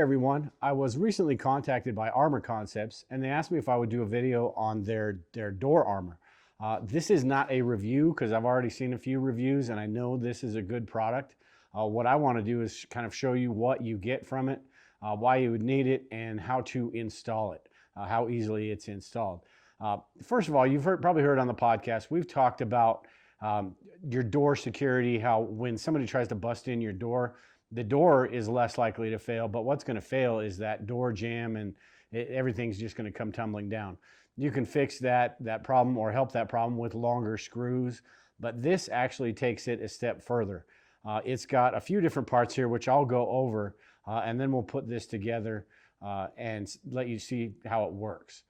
everyone. I was recently contacted by Armor Concepts and they asked me if I would do a video on their door armor. This is not a review because I've already seen a few reviews and I know this is a good product. What I want to do is kind of show you what you get from it, why you would need it, and how to install it, how easily it's installed. First of all, you've probably heard on the podcast, we've talked about your door security, how when somebody tries to bust in your door, the door is less likely to fail, but what's going to fail is that door jamb and everything's just going to come tumbling down. You can fix that problem or help that problem with longer screws, but this actually takes it a step further. It's got a few different parts here, which I'll go over, and then we'll put this together and let you see how it works.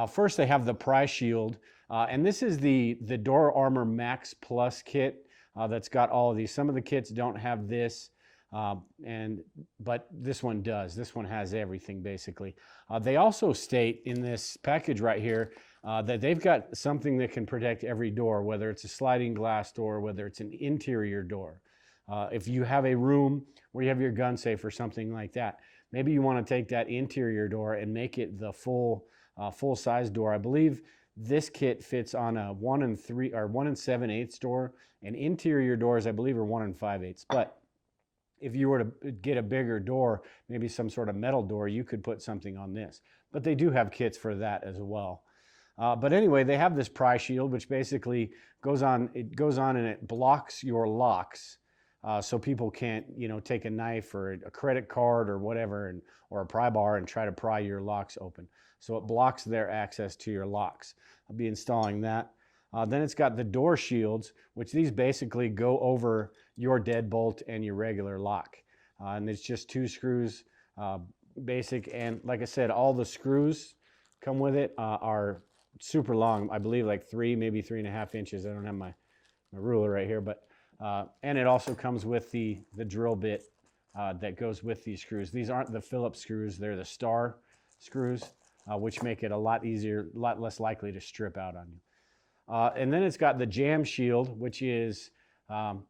First, they have the Pry Shield, and this is the Door Armor Max Plus kit that's got all of these. Some of the kits don't have this, but this one does. This one has everything basically. They also state in this package right here that they've got something that can protect every door, whether it's a sliding glass door, whether it's an interior door. If you have a room where you have your gun safe or something like that, maybe you want to take that interior door and make it the full size door. I believe this kit fits on a 1 7/8 door, and interior doors I believe are 1 5/8. But if you were to get a bigger door, maybe some sort of metal door, you could put something on this. But they do have kits for that as well. But anyway, they have this Pry Shield, which basically goes on and it blocks your locks. So people can't, take a knife or a credit card or whatever, or a pry bar and try to pry your locks open. So it blocks their access to your locks. I'll be installing that. Then it's got the door shields, which these basically go over your deadbolt and your regular lock. And it's just 2 screws, basic. And like I said, all the screws come with it are super long. I believe like 3, maybe 3.5 inches. I don't have my ruler right here, but and it also comes with the drill bit that goes with these screws. These aren't the Phillips screws, they're the star screws, which make it a lot easier, a lot less likely to strip out on you. And then it's got the jam shield, which is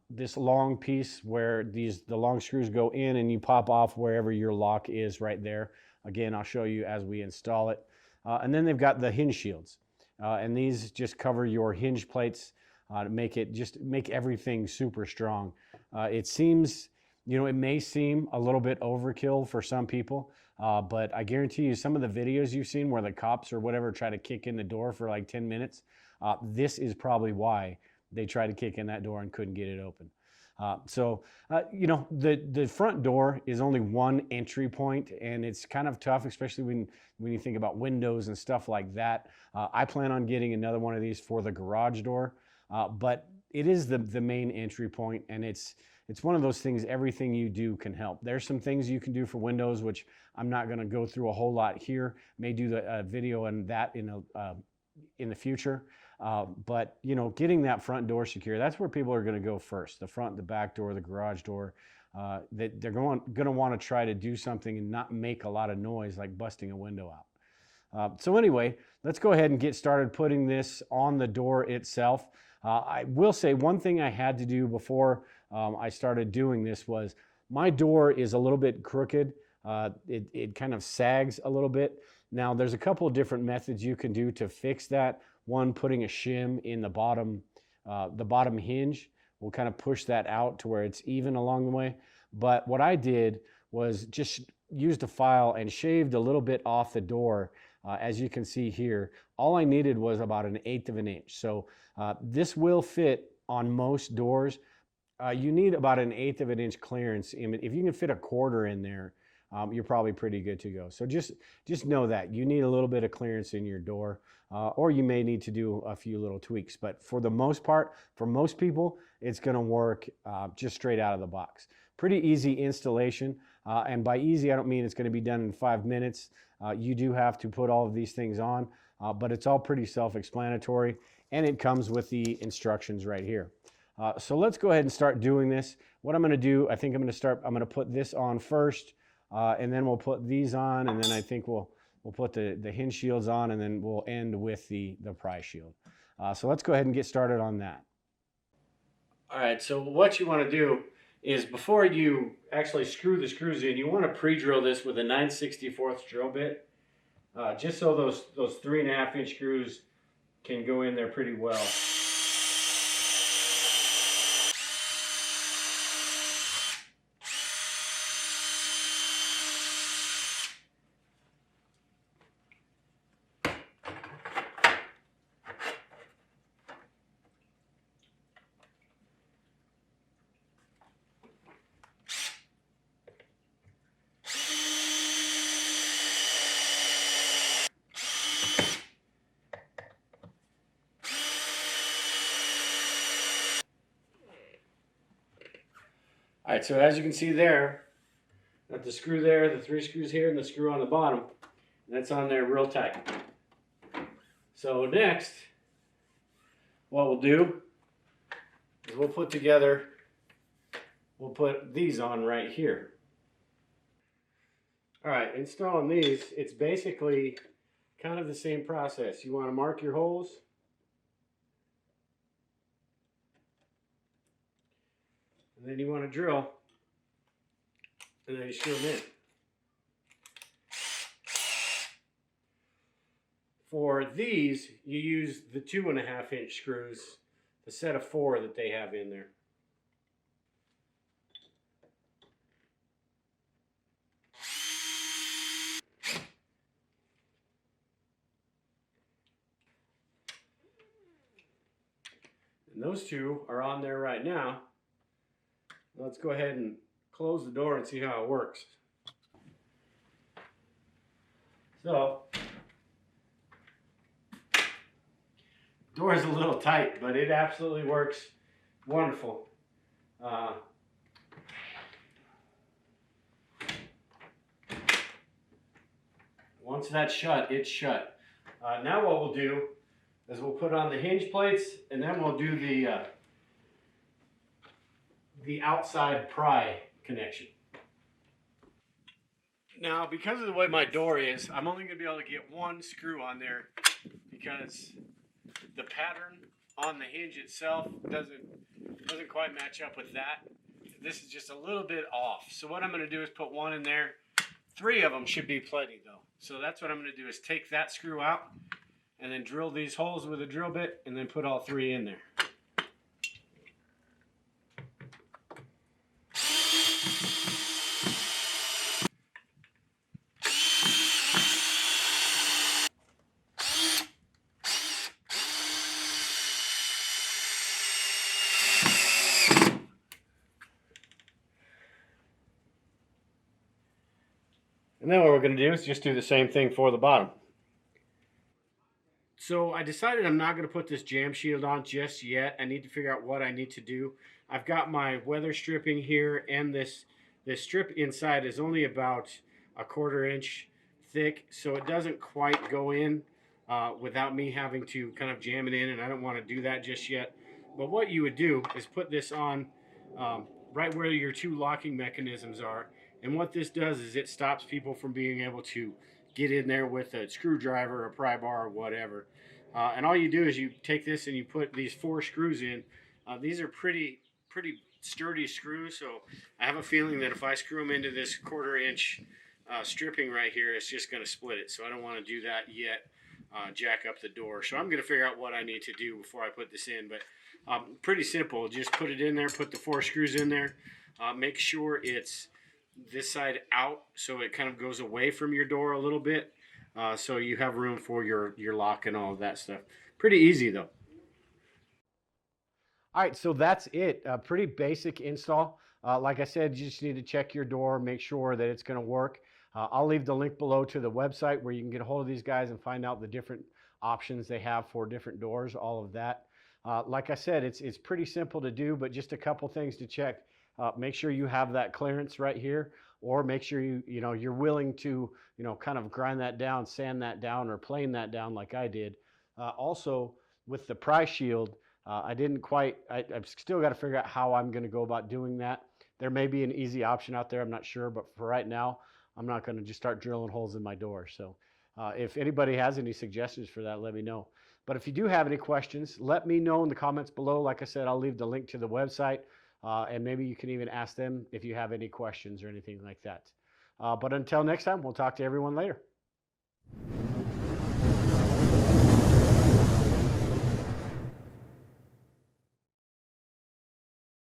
this long piece where the long screws go in and you pop off wherever your lock is right there. Again, I'll show you as we install it. And then they've got the hinge shields. And these just cover your hinge plates to make everything super strong. It seems, it may seem a little bit overkill for some people, but I guarantee you some of the videos you've seen where the cops or whatever try to kick in the door for like 10 minutes, this is probably why they tried to kick in that door and couldn't get it open. The front door is only one entry point, and it's kind of tough, especially when you think about windows and stuff like that. I plan on getting another one of these for the garage door, but it is the main entry point, and it's one of those things, everything you do can help. There's some things you can do for windows, which I'm not going to go through a whole lot here. May do the video on that in the future. But getting that front door secure, that's where people are going to go first. The front, the back door, the garage door. They're going to want to try to do something and not make a lot of noise, like busting a window out. So anyway, let's go ahead and get started putting this on the door itself. I will say one thing I had to do before I started doing this was my door is a little bit crooked. It kind of sags a little bit. Now there's a couple of different methods you can do to fix that. One, putting a shim in the bottom hinge will kind of push that out to where it's even along the way. But what I did was just used a file and shaved a little bit off the door. As you can see here, all I needed was about 1/8 of an inch. So this will fit on most doors. You need about 1/8 of an inch clearance. If you can fit 1/4 in there, you're probably pretty good to go. So just know that you need a little bit of clearance in your door, or you may need to do a few little tweaks. But for the most part, for most people, it's going to work just straight out of the box. Pretty easy installation, and by easy, I don't mean it's going to be done in 5 minutes. You do have to put all of these things on, but it's all pretty self-explanatory, and it comes with the instructions right here. So let's go ahead and start doing this. What I'm going to do, I think I'm going to put this on first. And then we'll put these on, and then I think we'll put the hinge shields on, and then we'll end with the Pry Shield. So let's go ahead and get started on that. All right, so what you want to do is before you actually screw the screws in, you want to pre-drill this with a 9/64 drill bit, just so those 3.5-inch screws can go in there pretty well. All right, so as you can see there, got the screw there, the 3 screws here, and the screw on the bottom. And that's on there real tight. So next, what we'll do is we'll put these on right here. All right, installing these, it's basically kind of the same process. You want to mark your holes. And then you want to drill. And then you screw them in. For these, you use the 2.5-inch screws, the set of 4 that they have in there. And those 2 are on there right now. Let's go ahead and close the door and see how it works. So, door is a little tight, but it absolutely works wonderful. Once that's shut, it's shut. Now what we'll do is we'll put on the hinge plates, and then we'll do the outside pry connection. Now, because of the way my door is, I'm only going to be able to get 1 screw on there because the pattern on the hinge itself doesn't quite match up with that. This is just a little bit off. So what I'm going to do is put 1 in there. 3 of them should be plenty though. So that's what I'm going to do is take that screw out and then drill these holes with a drill bit and then put all 3 in there. And then what we're going to do is just do the same thing for the bottom. So I decided I'm not going to put this jam shield on just yet. I need to figure out what I need to do. I've got my weather stripping here, and this strip inside is only about 1/4 inch thick, so it doesn't quite go in without me having to kind of jam it in, and I don't want to do that just yet. But what you would do is put this on right where your 2 locking mechanisms are. And what this does is it stops people from being able to get in there with a screwdriver, a pry bar, or whatever. And all you do is you take this and you put these 4 screws in. These are pretty sturdy screws, so I have a feeling that if I screw them into this 1/4 inch stripping right here, it's just going to split it. So I don't want to do that yet, jack up the door. So I'm going to figure out what I need to do before I put this in. But pretty simple. Just put it in there, put the 4 screws in there. Make sure it's this side out so it kind of goes away from your door a little bit, so you have room for your lock and all of that stuff. Pretty easy though. All right, so that's it. A pretty basic install. Like I said, you just need to check your door, make sure that it's going to work. I'll leave the link below to the website where you can get a hold of these guys and find out the different options they have for different doors, all of that. Like I said, it's pretty simple to do, but just a couple things to check. Make sure you have that clearance right here, or make sure you're willing to kind of grind that down, sand that down, or plane that down like I did. Also, with the pry shield, I've still got to figure out how I'm going to go about doing that. There may be an easy option out there, I'm not sure, but for right now, I'm not going to just start drilling holes in my door. So if anybody has any suggestions for that, let me know. But if you do have any questions, let me know in the comments below. Like I said, I'll leave the link to the website. and maybe you can even ask them if you have any questions or anything like that. But until next time, we'll talk to everyone later.